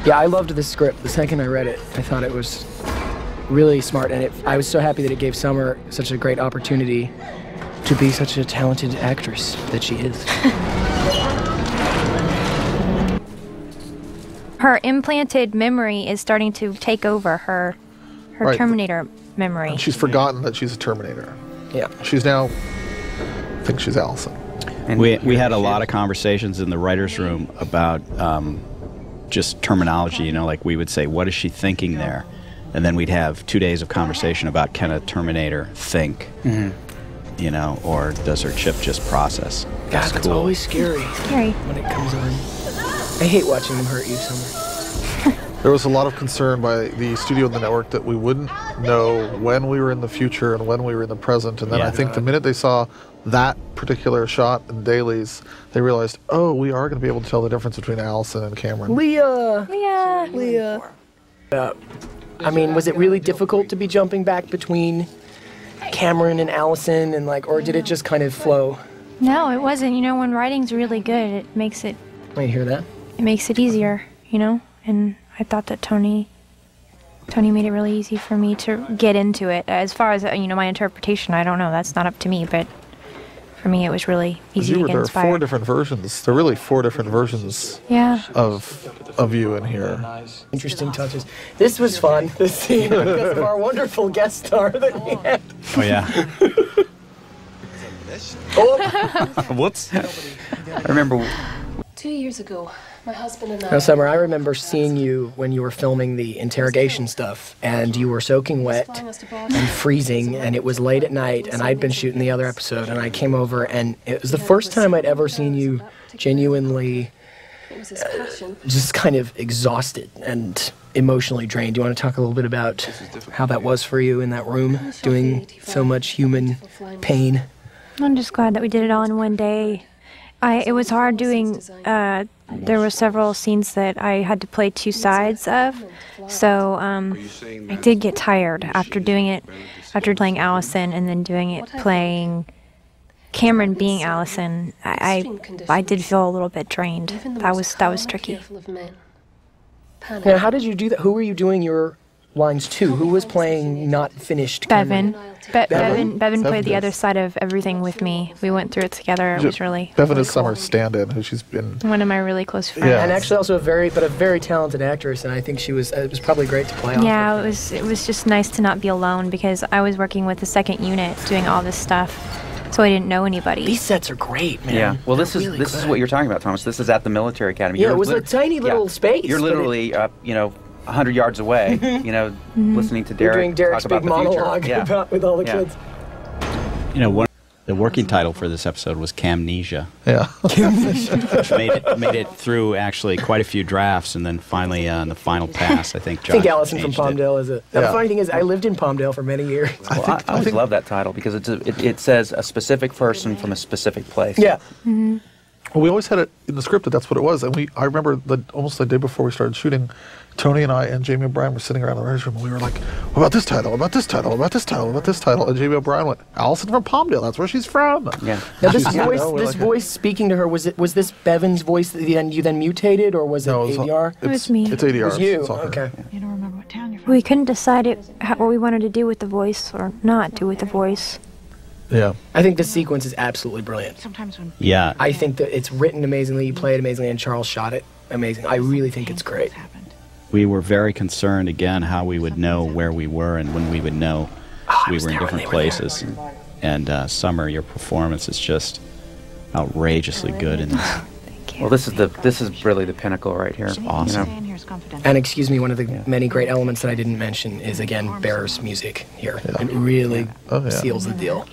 Yeah, I loved this script. The second I read it, I thought it was really smart, and I was so happy that it gave Summer such a great opportunity to be such a talented actress that she is. Her implanted memory is starting to take over her Right. Terminator memory. And she's forgotten that she's a Terminator. Yeah. She's now thinks she's Allison. And we had a lot of conversations in the writer's room about just terminology, you know, like we would say, what is she thinking there? And then we'd have 2 days of conversation about, can a Terminator think? You know, or does her chip just process? God, that's always scary. Scary. When it comes on. I hate watching them hurt you, Summer. There was a lot of concern by the studio and the network that we wouldn't know when we were in the future and when we were in the present. And then I think the minute they saw that particular shot in dailies, they realized, oh, we are going to be able to tell the difference between Allison and Cameron. Leah! Leah! I mean, was it really difficult to be jumping back between Cameron and Allison, and like, or did it just kind of flow? No, it wasn't. You know, when writing's really good, it makes it hear that? It makes it easier, you know? And I thought that Tony made it really easy for me to get into it. As far as, you know, my interpretation, I don't know. That's not up to me, but for me it was really easy to get There are inspired. 4 different versions. There are really 4 different versions of you in here. Interesting touches. This was fun, this scene, because of our wonderful guest star that we had. Oh, yeah. Whoops. I remember 2 years ago, my husband and I... Now, Summer, I remember seeing you when you were filming the interrogation stuff, and you were soaking wet and freezing, and it was late at night, and I'd been shooting the other episode, and I came over, and it was the first time I'd ever seen you genuinely just kind of exhausted and emotionally drained. Do you want to talk a little bit about how that was for you in that room, doing so much human pain? I'm just glad that we did it all in one day. It was hard doing, there were several scenes that I had to play 2 sides of, so I did get tired after doing it, after playing Allison and then doing it playing Cameron being Allison. I did feel a little bit drained. That was tricky. Now, how did you do that? Who were you doing your lines to? Who was playing not finished Cameron? Bevan played the other side of everything with me. We went through it together. It was really Bevan really is Summer's stand-in, who she's been one of my really close friends. Yeah. And actually also a very talented actress, and I think it was probably great to play off. Yeah, it was just nice to not be alone, because I was working with the second unit doing all this stuff, so I didn't know anybody. These sets are great, man. Yeah. Well, this They're is what you're talking about, Thomas. This is at the military academy. Yeah, it was a tiny little space. You're literally, you know, 100 yards away, you know, listening to Derek. You're doing Derek's talk about big the future. monologue Yeah. about with all the kids. You know, the working title for this episode was Camnesia. Yeah. Which made it through actually quite a few drafts, and then finally on the final pass, I think Josh I think Allison from changed it. Palmdale is it. The funny thing is, I lived in Palmdale for many years. Well, I always love that title because it says a specific person from a specific place. Yeah. Well, we always had it in the script that that's what it was, and I remember almost the day before we started shooting, Tony and I and Jamie O'Brien were sitting around the writers' room, and we were like, "What about this title? What about this title? What about this title? What about this title?" And Jamie O'Brien went, "Allison from Palmdale. That's where she's from." Yeah. Now this She's voice speaking to her, was this Bevan's voice that you then mutated, or was it ADR? It was me. It's ADR. It was you. It's all her. Okay. You don't remember what town you're from? We couldn't decide what we wanted to do with the voice or not do with the voice. Yeah. I think this sequence is absolutely brilliant. Sometimes when Yeah. I think that it's written amazingly, you play it amazingly, and Charles shot it amazing. I really think it's great. We were very concerned, again, how we would know where we were and when we would know we were in different places. And Summer, your performance is just outrageously good in this. Thank you. Well, this is really the pinnacle right here. Awesome. You know? And excuse me, one of the many great elements that I didn't mention is, again, Bear's music here. It really seals the deal.